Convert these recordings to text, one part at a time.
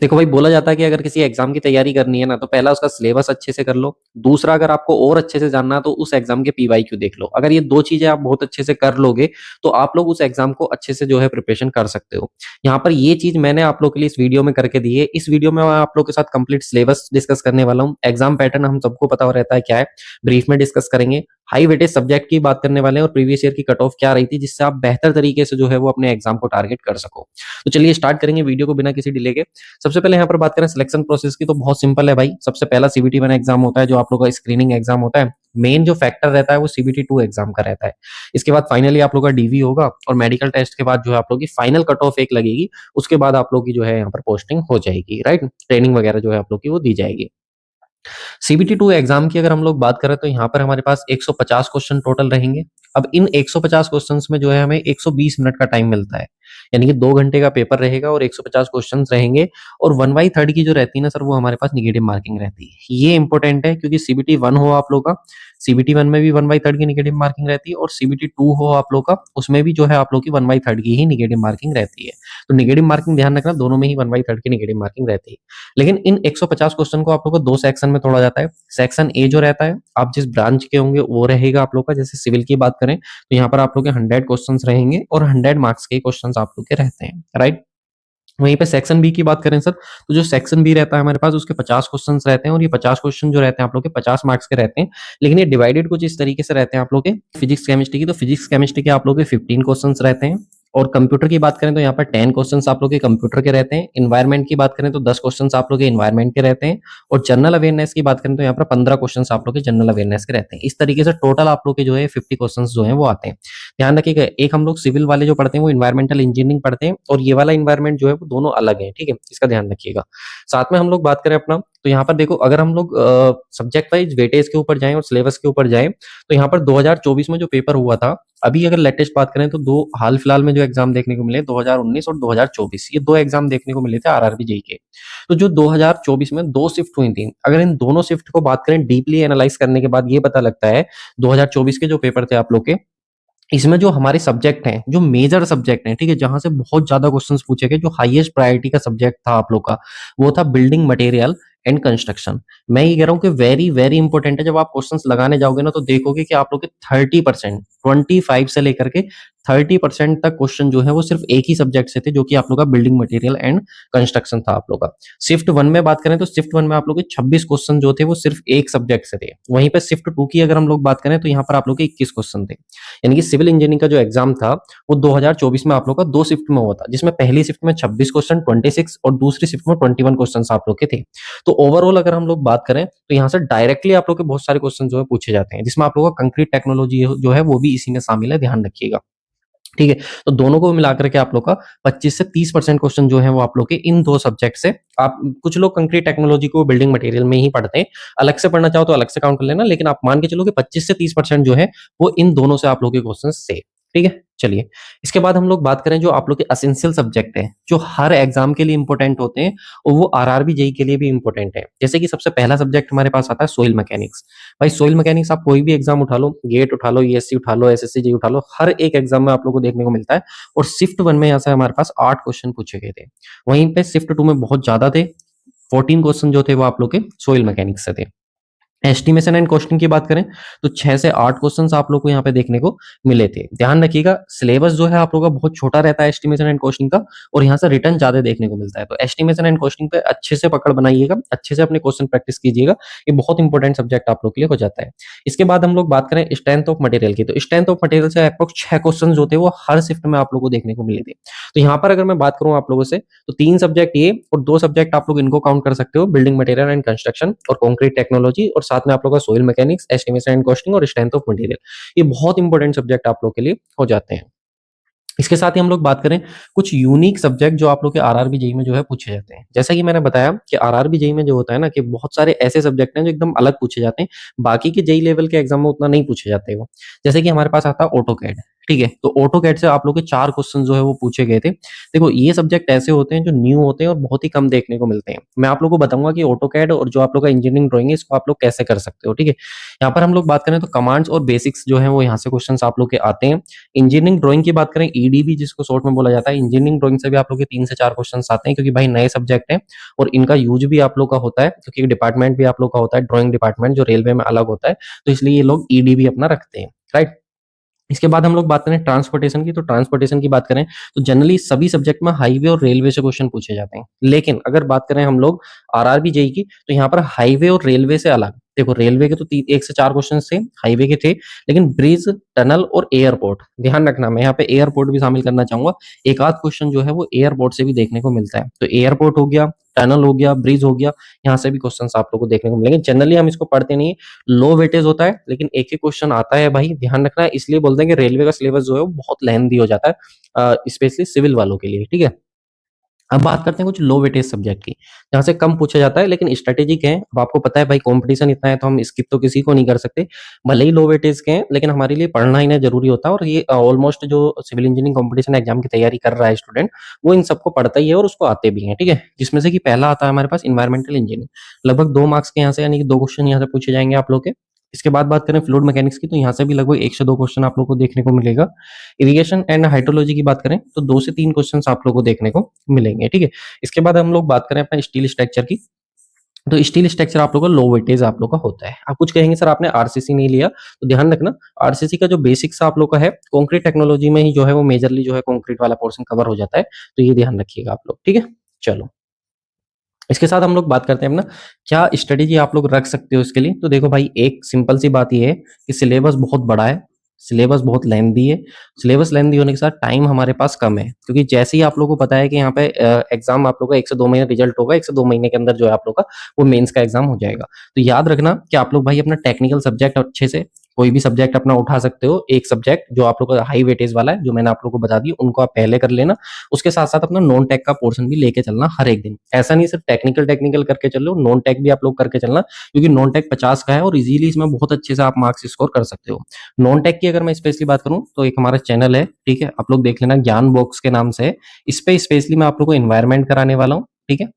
देखो भाई, बोला जाता है कि अगर किसी एग्जाम की तैयारी करनी है ना, तो पहला उसका सिलेबस अच्छे से कर लो। दूसरा, अगर आपको और अच्छे से जानना है तो उस एग्जाम के पीवाईक्यू देख लो। अगर ये दो चीजें आप बहुत अच्छे से कर लोगे तो आप लोग उस एग्जाम को अच्छे से जो है प्रिपरेशन कर सकते हो। यहाँ पर ये चीज मैंने आप लोग के लिए इस वीडियो में करके दी है। इस वीडियो में मैं आप लोग के साथ कंप्लीट सिलेबस डिस्कस करने वाला हूँ। एग्जाम पैटर्न हम सबको पता रहता है क्या है, ब्रीफ में डिस्कस करेंगे। हाई वेटेज सब्जेक्ट की बात करने वाले हैं और प्रीवियस ईयर की कट ऑफ क्या रही थी, जिससे आप बेहतर तरीके से जो है वो अपने एग्जाम को टारगेट कर सको। तो चलिए स्टार्ट करेंगे वीडियो को बिना किसी डिले के। सबसे पहले यहाँ पर बात करें सिलेक्शन प्रोसेस की, तो बहुत सिंपल है भाई। सबसे पहला सीबीटी 1 एग्जाम होता है, जो आप लोग का स्क्रीनिंग एग्जाम होता है। मेन जो फैक्टर रहता है वो सीबीटी 2 एग्जाम का रहता है। इसके बाद फाइनली आप लोग का डीवी होगा और मेडिकल टेस्ट के बाद जो है आप लोग की फाइनल कट ऑफ एक लगेगी। उसके बाद आप लोग की जो है यहाँ पर पोस्टिंग हो जाएगी, राइट। ट्रेनिंग वगैरह जो है आप लोग की वो दी जाएगी। सीबीटी 2 एग्जाम की अगर हम लोग बात करें तो यहाँ पर हमारे पास 150 क्वेश्चन टोटल रहेंगे। अब इन 150 क्वेश्चंस में जो है हमें 120 मिनट का टाइम मिलता है, यानी कि 2 घंटे का पेपर रहेगा और 150 क्वेश्चंस रहेंगे। और 1/3 की जो रहती है ना सर, वो हमारे पास निगेटिव मार्किंग रहती है। ये इंपॉर्टेंट है क्योंकि सीबीटी 1 हो आप लोग का, सीबीटी 1 में भी 1/3 की निगेटिव मार्किंग रहती है, और सीबीटी 2 हो आप लोग का, उसमें भी जो है आप लोग की 1/3 की ही निगेटिव मार्किंग रहती है। तो निगेटिव मार्किंग ध्यान रखना, दोनों में ही 1/3 की निगेटिव मार्किंग रहती है। लेकिन इन 150 क्वेश्चन को आप लोग को दो सेक्शन में तोड़ा जाता है। सेक्शन ए जो रहता है, आप जिस ब्रांच के होंगे वो रहेगा आप लोग का। जैसे सिविल की बात करें तो यहाँ पर आप लोग के 100 क्वेश्चंस रहेंगे और 100 मार्क्स के क्वेश्चंस आप लोग के रहते हैं, राइट। वहीं पे सेक्शन बी की बात करें सर, तो जो सेक्शन बी रहता है हमारे पास, उसके 50 क्वेश्चंस रहते हैं, और ये 50 क्वेश्चन जो रहते हैं आप लोग के 50 मार्क्स के रहते हैं। लेकिन ये डिवाइडेड कुछ इस तरीके से रहते हैं आप लोग के फिजिक्स केमिस्ट्री की, तो फिजिक्स केमिस्ट्री के आप लोग के 15 क्वेश्चंस रहते हैं। और कंप्यूटर की बात करें तो यहाँ पर 10 क्वेश्चंस आप लोग के कंप्यूटर के रहते हैं। इन्वायरमेंट की बात करें तो 10 क्वेश्चंस आप लोग के इन्वायरमेंट के रहते हैं। और जनरल अवेयरनेस की बात करें तो यहाँ पर 15 क्वेश्चंस आप लोग के जनरल अवेयरनेस के रहते हैं। इस तरीके से टोटल आप लोग के जो है 50 क्वेश्चंस जो है वो आते हैं। ध्यान रखिएगा, एक हम लोग सिविल वाले जो पढ़ते हैं वो इन्वायरमेंटल इंजीनियरिंग पढ़ते हैं, और ये वाला इन्वायरमेंट जो है वो दोनों अलग है, ठीक है। इसका ध्यान रखिएगा। साथ में हम लोग बात करें अपना, तो यहाँ पर देखो, अगर हम लोग सब्जेक्ट वाइज वेटेज के ऊपर जाएं और सिलेबस के ऊपर जाएं, तो यहाँ पर 2024 में जो पेपर हुआ था, अभी अगर लेटेस्ट बात करें तो दो हाल फिलहाल में जो एग्जाम देखने को मिले 2019 और 2024, ये दो एग्जाम देखने को मिले थे आरआरबी जेई के। तो जो 2024 में दो शिफ्ट हुई थी, अगर इन दोनों शिफ्ट को बात करें डीपली एनालाइज करने के बाद ये पता लगता है, 2024 के जो पेपर थे आप लोग के, इसमें जो हमारे सब्जेक्ट हैं, जो मेजर सब्जेक्ट हैं, ठीक है, जहां से बहुत ज्यादा क्वेश्चंस पूछे गए, जो हाईएस्ट प्रायोरिटी का सब्जेक्ट था आप लोग का, वो था बिल्डिंग मटेरियल एंड कंस्ट्रक्शन। मैं ये कह रहा हूँ कि वेरी वेरी इंपॉर्टेंट है। जब आप क्वेश्चंस लगाने जाओगे ना, तो देखोगे कि आप लोग के 30%, 25 से लेकर के 30% तक क्वेश्चन जो है वो सिर्फ एक ही सब्जेक्ट से थे, जो कि आप लोग का बिल्डिंग मटेरियल एंड कंस्ट्रक्शन था आप लोग का। शिफ्ट 1 में बात करें तो शिफ्ट 1 में आप लोग के 26 क्वेश्चन जो थे वो सिर्फ एक सब्जेक्ट से थे। वहीं पे शिफ्ट 2 की अगर हम लोग बात करें तो यहाँ पर आप लोग के 21 क्वेश्चन थे। यानी कि सिविल इंजीनियरिंग का जो एग्जाम था वो 2024 में आप लोग का दो शिफ्ट में हुआ था, जिसमें पहली शिफ्ट में 26 क्वेश्चन 26 और दूसरी शिफ्ट में 21 क्वेश्चन आप लोग के थे। तो ओवरऑल अगर हम लोग बात करें तो यहाँ से डायरेक्टली आप लोग के बहुत सारे क्वेश्चन जो है पूछे जाते हैं, जिसमें आप लोगों का कंक्रीट टेक्नोलॉजी जो है वो भी इसी में शामिल है, ध्यान रखिएगा। ठीक है, तो दोनों को मिलाकर के आप लोग का 25 से 30% क्वेश्चन जो है वो आप लोग के इन दो सब्जेक्ट से। आप कुछ लोग कंक्रीट टेक्नोलॉजी को बिल्डिंग मटेरियल में ही पढ़ते हैं, अलग से पढ़ना चाहो तो अलग से काउंट कर लेना, लेकिन आप मान के चलो कि 25 से 30% जो है वो इन दोनों से आप लोग के क्वेश्चन से। ठीक है, चलिए इसके बाद हम लोग बात करें जो आप लोग के असेंशियल सब्जेक्ट है, जो हर एग्जाम के लिए इंपॉर्टेंट होते हैं, और वो आरआरबी जेई के लिए भी इंपॉर्टेंट है। जैसे कि सबसे पहला सब्जेक्ट हमारे पास आता है सोइल मैकेनिक्स। भाई सोइल मैकेनिक्स आप कोई भी एग्जाम उठा लो, गेट उठा लो, ईएससी उठा लो, एसएससी जी उठा लो, हर एक एग्जाम में आप लोग को देखने को मिलता है। और शिफ्ट 1 में यहाँ से हमारे पास 8 क्वेश्चन पूछे गए थे। वहीं पे शिफ्ट 2 में बहुत ज्यादा थे, 14 क्वेश्चन जो थे वो आप लोग के सोइल मैकेनिक्स से थे। एस्टिमेशन एंड कॉस्टिंग की बात करें तो 6 से 8 क्वेश्चंस आप लोग को यहाँ पे देखने को मिले थे। ध्यान रखिएगा, सिलेबस जो है आप लोगों का बहुत छोटा रहता है एस्टिमेशन एंड कॉस्टिंग का, और यहाँ से रिटर्न ज्यादा देखने को मिलता है। तो एस्टिमेशन एंड कॉस्टिंग पे अच्छे से पकड़ बनाइएगा, अच्छे से अपने क्वेश्चन प्रैक्टिस कीजिएगा, ये बहुत इंपॉर्टेंट सब्जेक्ट आप लोग के लिए हो जाता है। इसके बाद हम लोग बात करें स्ट्रेंथ ऑफ मटेरियल की, तो स्ट्रेंथ ऑफ मटेरियल से अप्रोक्स 6 क्वेश्चन जो थे वो हर शिफ्ट में आप लोग को देखने को मिले थे। तो यहाँ पर अगर मैं बात करूँ आप लोगों से, तो 3 सब्जेक्ट ये और 2 सब्जेक्ट आप लोग इनको काउंट कर सकते हो, बिल्डिंग मटेरियल एंड कंस्ट्रक्शन और कॉन्क्रीट टेक्नोलॉजी, और साथ में आप लोग का soil mechanics, estimation and costing और स्ट्रेंथ ऑफ मटेरियल। ये बहुत इंपॉर्टेंट सब्जेक्ट आप लोग के लिए हो जाते हैं। इसके साथ ही हम लोग बात करें कुछ यूनिक सब्जेक्ट जो आप लोग के आरआरबी जेई में जो है पूछे जाते हैं। जैसा कि मैंने बताया कि आरआरबी जेई में जो होता है ना, कि बहुत सारे ऐसे सब्जेक्ट हैं जो एकदम अलग पूछे जाते हैं, बाकी के जेई लेवल के एग्जाम में उतना नहीं पूछे जाते वो। जैसे कि हमारे पास आता है ऑटो कैड। ठीक है। तो ऑटो कैड से आप लोग के 4 क्वेश्चन जो है वो पूछे गए थे। देखो ये सब्जेक्ट ऐसे होते हैं जो न्यू होते हैं और बहुत ही कम देखने को मिलते हैं। मैं आप लोगों को बताऊंगा कि ऑटो कैड और जो आप लोग का इंजीनियरिंग ड्राइंग है इसको आप लोग कैसे कर सकते हो, ठीक है। यहाँ पर हम लोग बात करें तो कमांड्स और बेसिक्स जो है वो यहाँ से क्वेश्चन आप लोग के आते हैं। इंजीनियरिंग ड्राइंग की बात करें, ईडीबी जिसको शॉर्ट में बोला जाता है, इंजीनियरिंग ड्राइंग से भी आप लोग के 3 से 4 क्वेश्चन आते हैं, क्योंकि भाई नए सब्जेक्ट हैं और इनका यूज भी आप लोग का होता है, क्योंकि डिपार्टमेंट भी आप लोग का होता है, ड्राइंग डिपार्टमेंट जो रेलवे में अलग होता है, तो इसलिए ये लोग ईडीबी अपना रखते हैं, राइट। इसके बाद हम लोग बात करें ट्रांसपोर्टेशन की, तो ट्रांसपोर्टेशन की बात करें तो जनरली सभी सब्जेक्ट में हाईवे और रेलवे से क्वेश्चन पूछे जाते हैं। लेकिन अगर बात करें हम लोग आरआरबी जेई की, तो यहाँ पर हाईवे और रेलवे से अलग, देखो रेलवे के तो 1 से 4 क्वेश्चन थे, हाईवे के थे, लेकिन ब्रिज, टनल और एयरपोर्ट, ध्यान रखना मैं यहाँ पे एयरपोर्ट भी शामिल करना चाहूंगा। एक आध क्वेश्चन जो है वो एयरपोर्ट से भी देखने को मिलता है, तो एयरपोर्ट हो गया, टनल हो गया, ब्रिज हो गया, यहाँ से भी क्वेश्चन आप लोग को देखने को मिलेंगे। जनरली हम इसको पढ़ते नहीं, लो वेटेज होता है, लेकिन एक ही क्वेश्चन आता है भाई, ध्यान रखना है। इसलिए बोलते हैं कि रेलवे का सिलेबस जो है वो बहुत लेंथी हो जाता है, स्पेशली सिविल वालों के लिए, ठीक है। अब बात करते हैं कुछ लो वेटेज सब्जेक्ट की, जहाँ से कम पूछा जाता है लेकिन स्ट्रेटेजिक है। अब आपको पता है भाई कंपटीशन इतना है तो हम स्किप तो किसी को नहीं कर सकते, भले ही लो वेटेज के हैं, लेकिन हमारे लिए पढ़ना ही ना जरूरी होता है। और ये ऑलमोस्ट जो सिविल इंजीनियरिंग कंपटीशन एग्जाम की तैयारी कर रहा है स्टूडेंट, वो इन सबको पढ़ता ही है और उसको आते भी हैं, ठीक है। जिसमें से कि पहला आता है हमारे पास इन्वायरमेंटल इंजीनियरिंग, लगभग 2 मार्क्स के यहाँ से, यानी कि 2 क्वेश्चन यहाँ से पूछे जाएंगे आप लोग के। इसके बाद बात करें फ्लूइड मैकेनिक्स की, तो यहाँ से भी लगभग 1 से 2 क्वेश्चन आप लोग को देखने को मिलेगा। इरिगेशन एंड हाइड्रोलॉजी की बात करें तो 2 से 3 क्वेश्चन आप लोग को देखने को मिलेंगे, ठीक है। इसके बाद हम लोग बात करें अपना स्टील स्ट्रक्चर की, तो स्टील स्ट्रक्चर आप लोग का लो वेटेज आप लोग का होता है। आप कुछ कहेंगे सर आपने आरसीसी नहीं लिया, तो ध्यान रखना आरसीसी का जो बेसिक्स आप लोग का है, कंक्रीट टेक्नोलॉजी में ही जो है वो मेजरली जो है कंक्रीट वाला पोर्शन कवर हो जाता है, तो ये ध्यान रखिएगा आप लोग, ठीक है। चलो इसके साथ हम लोग बात करते हैं अपना क्या स्ट्रेटेजी आप लोग रख सकते हो इसके लिए। तो देखो भाई एक सिंपल सी बात ये है कि सिलेबस बहुत बड़ा है, सिलेबस बहुत लेंथी है। सिलेबस लेंथी होने के साथ टाइम हमारे पास कम है, क्योंकि जैसे ही आप लोगों को पता है कि यहाँ पे एग्जाम आप लोग का 1 से 2 महीने रिजल्ट होगा, 1 से 2 महीने के अंदर जो है आप लोग का वो मेंस का एग्जाम हो जाएगा। तो याद रखना कि आप लोग भाई अपना टेक्निकल सब्जेक्ट अच्छे से, कोई भी सब्जेक्ट अपना उठा सकते हो, एक सब्जेक्ट जो आप लोग का हाई वेटेज वाला है, जो मैंने आप लोग को बता दी, उनको आप पहले कर लेना। उसके साथ साथ अपना नॉन टेक का पोर्शन भी लेके चलना हर एक दिन। ऐसा नहीं सिर्फ टेक्निकल टेक्निकल करके चलो, नॉन टेक भी आप लोग करके चलना, क्योंकि नॉन टेक 50 का है और इजीली इसमें बहुत अच्छे से आप मार्क्स स्कोर कर सकते हो। नॉन टेक की अगर मैं स्पेशली बात करूं तो एक हमारा चैनल है, ठीक है, आप लोग देख लेना, ज्ञान बॉक्स के नाम से है। इस पे स्पेशली मैं आप लोग को एनवायरमेंट कराने वाला हूँ, ठीक है।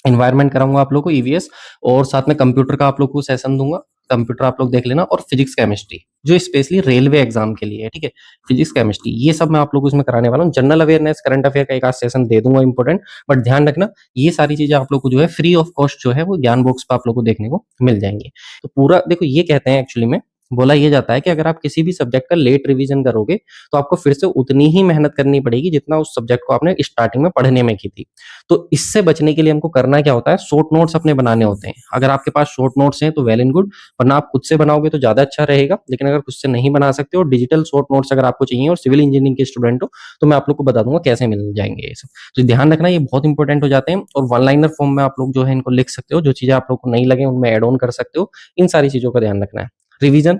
एनवायरमेंट कराऊंगा आप लोग को ईवीएस, और साथ में कंप्यूटर का आप लोग को सेशन दूंगा, कंप्यूटर आप लोग देख लेना, और फिजिक्स केमिस्ट्री जो स्पेशली रेलवे एग्जाम के लिए है, ठीक है। फिजिक्स केमिस्ट्री ये सब मैं आप लोग को इसमें कराने वाला हूँ। जनरल अवेयरनेस करंट अफेयर का एक आध सेशन दे दूंगा इंपॉर्टेंट, बट ध्यान रखना ये सारी चीजें आप लोग को जो है फ्री ऑफ कॉस्ट जो है वो ज्ञान बॉक्स पे आप लोग को देखने को मिल जाएंगे। तो पूरा देखो ये कहते हैं, एक्चुअली में बोला ये जाता है कि अगर आप किसी भी सब्जेक्ट का लेट रिवीजन करोगे तो आपको फिर से उतनी ही मेहनत करनी पड़ेगी जितना उस सब्जेक्ट को आपने स्टार्टिंग में पढ़ने में की थी। तो इससे बचने के लिए हमको करना क्या होता है, शॉर्ट नोट्स अपने बनाने होते हैं। अगर आपके पास शॉर्ट नोट्स हैं तो वेल एंड गुड, वरना आप खुद से बनाओगे तो ज्यादा अच्छा रहेगा। लेकिन अगर खुद से नहीं बना सकते हो, डिजिटल शॉर्ट नोट्स अगर आपको चाहिए और सिविल इंजीनियरिंग के स्टूडेंट हो, तो मैं आप लोग को बता दूंगा कैसे मिल जाएंगे ये सब। तो ध्यान रखना ये बहुत इंपॉर्टेंट हो जाते हैं, और वन लाइनर फॉर्म में आप लोग जो है इनको लिख सकते हो, जो चीजें आप लोग को नहीं लगे उनमें एड ऑन कर सकते हो। इन सारी चीजों का ध्यान रखना है। रिवीजन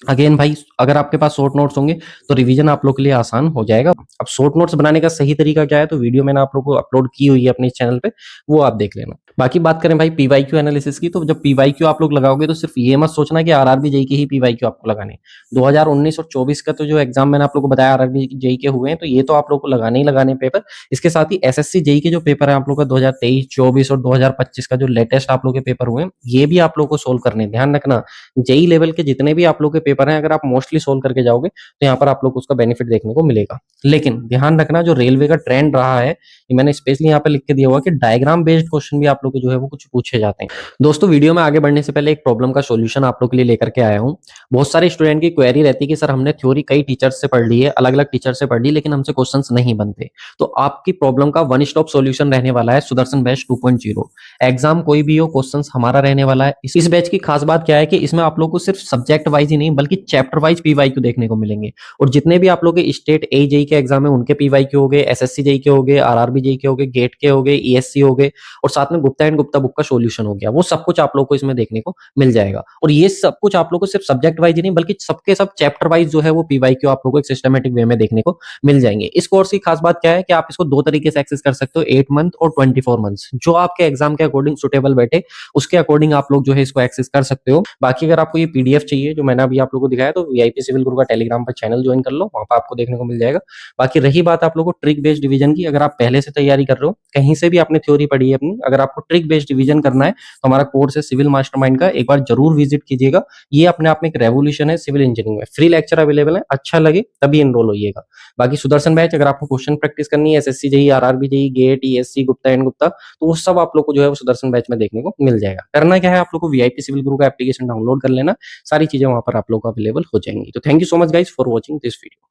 अगेन भाई, अगर आपके पास शॉर्ट नोट्स होंगे तो रिवीजन आप लोग के लिए आसान हो जाएगा। अब शॉर्ट नोट्स बनाने का सही तरीका क्या है, तो वीडियो मैंने आप लोग को अपलोड की हुई है अपने चैनल पे, वो आप देख लेना। बाकी बात करें भाई पीवाईक्यू एनालिसिस की, तो जब पीवाईक्यू आप लोग लगाओगे तो सिर्फ ये मत सोचना कि आरआरबी जेई के ही पीवाईक्यू आपको लगाने। 2019 और 24 का तो जो एग्जाम मैंने आप लोग को बताया आरआरबी जेई के हुए हैं, तो ये तो आप लोग को लगाने ही लगाने पेपर। इसके साथ ही एसएससी जेई के जो पेपर है आप लोग का 2023, 24 और 2025 का जो लेटेस्ट आप लोग के पेपर हुए हैं, ये भी आप लोग को सोल्व करने। ध्यान रखना जेई लेवल के जितने भी आप लोग के पेपर हैं, अगर आप मोस्टली सोल्व करके जाओगे तो यहाँ पर आप लोग को उसका बेनिफिट देखने को मिलेगा। लेकिन ध्यान रखना जो रेलवे का ट्रेंड रहा है, ये मैंने स्पेशली यहाँ पे लिख के दिया हुआ कि डायग्राम बेस्ड क्वेश्चन भी आप लोग के जो है वो कुछ पूछे जाते हैं। दोस्तों वीडियो में आगे बढ़ने से पहले एक प्रॉब्लम का सॉल्यूशन आप लोग के लिए लेकर के आया हूँ। बहुत सारे स्टूडेंट की क्वेरी रहती है कि सर हमने थ्योरी कई टीचर्स से पढ़ ली है, अलग अलग टीचर से पढ़ ली, लेकिन हमसे क्वेश्चंस नहीं बनते। तो आपकी प्रॉब्लम का वन स्टॉप सॉल्यूशन रहने वाला है सुदर्शन बैच 2.0। एग्जाम कोई भी हो, क्वेश्चंस हमारा रहने वाला है। इस बैच की खास बात क्या है कि इसमें आप लोग को सिर्फ सब्जेक्ट वाइज ही नहीं बल्कि चैप्टर वाइज पीवाईक्यू देखने को मिलेंगे। और जितने भी आप लोग के स्टेट ए जेई के एग्जाम है उनके पीवाईक्यू हो गए, एसएससी जेई के हो गए, आरआरबी जेई के हो गए, गेट के हो गए, ईएससी हो गए, और साथ में गुप्ता एंड गुप्ता बुक का सॉल्यूशन हो गया, वो सब कुछ आप लोग को इसमें देखने को मिल जाएगा। और ये सब कुछ आप लोग को सिर्फ सब्जेक्ट वाइज ही नहीं बल्कि सबके सब चैप्टर वाइज जो है वो पीवाईक्यू आप लोग को एक सिस्टमेटिक वे में देखने को मिल जाएंगे। इस कोर्स की खास बात क्या है कि आप इसको 2 तरीके से एक्सेस कर सकते हो, 8 मंथ और 24 मंथ्स, जो आपके एग्जाम के अकॉर्डिंग सुटेबल बैठे उसके अकॉर्डिंग आप लोग जो है इसको एक्सेस कर सकते हो। बाकी अगर आपको ये पीडीएफ चाहिए जो मैंने अभी आप लोगों को दिखाया, तो वीआईपी सिविल गुरु का टेलीग्राम पर चैनल ज्वाइन कर लो, वहाँ पर आपको देखने को मिल जाएगा। बाकी रही बात आप लोगों को ट्रिक बेस्ड डिवीजन की, अगर आप पहले से तैयारी कर रहे हो, कहीं से भी आपने थ्योरी पढ़ी है अपनी, अगर आपको ट्रिक बेस्ड डिवीजन करना है तो हमारा कोर्स है सिविल मास्टरमाइंड का, एक बार जरूर विजिट कीजिएगा। ये अपने आप में एक रेवोल्यूशन है सिविल इंजीनियरिंग में। फ्री लेक्चर अवेलेबल है, अच्छा लगे तभी एनरोल होइएगा। बाकी सुदर्शन बैच, अगर आपको क्वेश्चन प्रैक्टिस करनी है SSC JE, RRB JE, GATE, ESC, Gupta and Gupta, तो वो सब आप लोग को जो है वो सुदर्शन बैच में देखने को मिल जाएगा। करना क्या है, आप लोग को वीआईपी सिविल गुरु का एप्लीकेशन डाउनलोड कर लेना, सारी चीजें वहां पर आप लोग को अवेलेबल हो जाएंगी। तो thank you so much guys for watching this video.